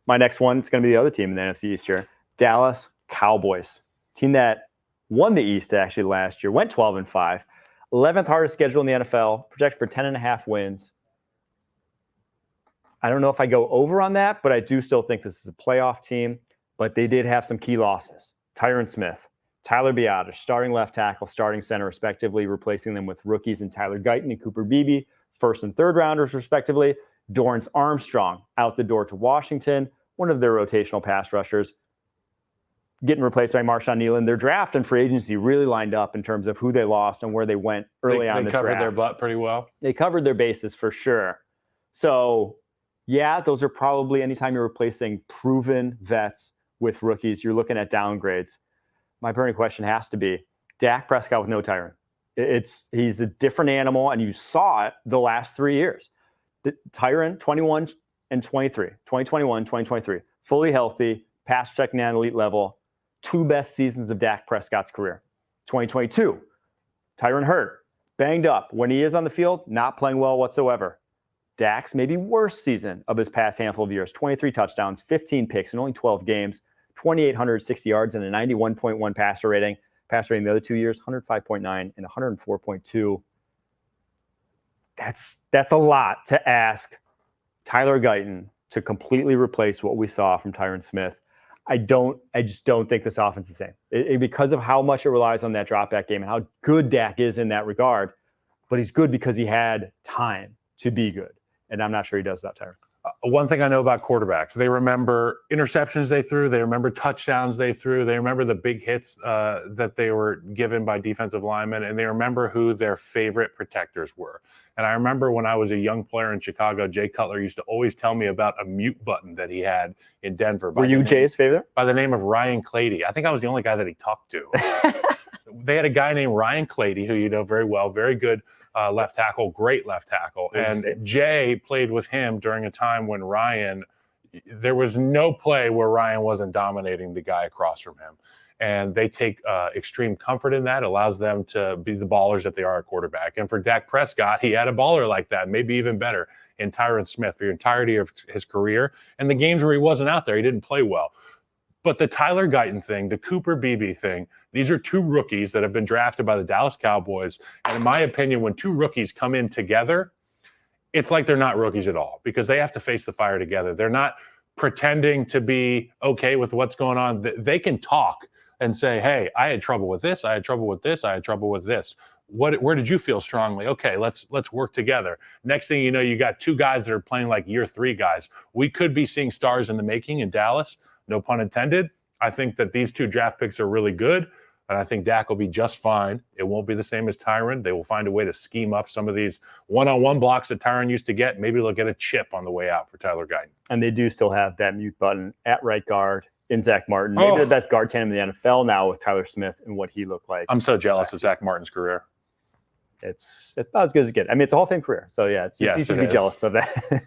My next one is going to be the other team in the NFC East here, Dallas Cowboys. Team that won the East actually last year, went 12-5, 11th hardest schedule in the NFL, projected for 10.5 wins. I don't know if I go over on that, but I do still think this is a playoff team. But they did have some key losses. Tyron Smith, Tyler Biadasz, starting left tackle, starting center, respectively, replacing them with rookies in Tyler Guyton and Cooper Beebe, first and third rounders, respectively. Dorrance Armstrong out the door to Washington, one of their rotational pass rushers, getting replaced by Marshawn Nealon. Their draft and free agency really lined up in terms of who they lost and where they went early on in the draft. They covered their butt pretty well. They covered their bases for sure. So, yeah, those are probably, anytime you're replacing proven vets with rookies, you're looking at downgrades. My burning question has to be Dak Prescott with no Tyron. He's a different animal, and you saw it the last 3 years. Tyron, 21 and 23, 2021, 2023, fully healthy, pass protecting at an elite level, 2 best seasons of Dak Prescott's career. 2022, Tyron hurt, banged up. When he is on the field, not playing well whatsoever. Dak's maybe worst season of his past handful of years, 23 touchdowns, 15 picks in only 12 games, 2,860 yards and a 91.1 passer rating. Passer rating the other 2 years, 105.9 and 104.2. That's a lot to ask Tyler Guyton to completely replace what we saw from Tyron Smith. I just don't think this offense is the same. Because of how much it relies on that drop back game and how good Dak is in that regard. But he's good because he had time to be good. And I'm not sure he does that, Tyron. One thing I know about quarterbacks, they remember interceptions they threw, they remember touchdowns they threw, they remember the big hits that they were given by defensive linemen, and they remember who their favorite protectors were. And I remember when I was a young player in Chicago, Jay Cutler used to always tell me about a mute button that he had in Denver. Were you Jay's favorite? By the name of Ryan Clady. I think I was the only guy that he talked to. They had a guy named Ryan Clady, who you know very well, very good left tackle, great left tackle. And Jay played with him during a time when there was no play where Ryan wasn't dominating the guy across from him. And they take extreme comfort in that. It allows them to be the ballers that they are at quarterback. And for Dak Prescott, he had a baller like that, maybe even better, in Tyron Smith for the entirety of his career. And the games where he wasn't out there, he didn't play well. But the Tyler Guyton thing, the Cooper Beebe thing, these are 2 rookies that have been drafted by the Dallas Cowboys. And in my opinion, when 2 rookies come in together, it's like they're not rookies at all because they have to face the fire together. They're not pretending to be okay with what's going on. They can talk and say, hey, I had trouble with this. I had trouble with this. I had trouble with this. Where did you feel strongly? Okay, let's work together. Next thing you know, you got 2 guys that are playing like year 3 guys. We could be seeing stars in the making in Dallas. No pun intended. I think that these 2 draft picks are really good, and I think Dak will be just fine. It won't be the same as Tyron. They will find a way to scheme up some of these one-on-one blocks that Tyron used to get. Maybe they'll get a chip on the way out for Tyler Guyton. And they do still have that mute button at right guard in Zach Martin. Maybe the best guard tandem in the NFL now with Tyler Smith and what he looked like. I'm so jealous of Zach Martin's career. It's about as good as it gets. I mean, it's a Hall of Fame career. So, yeah, it's easy to be jealous of that.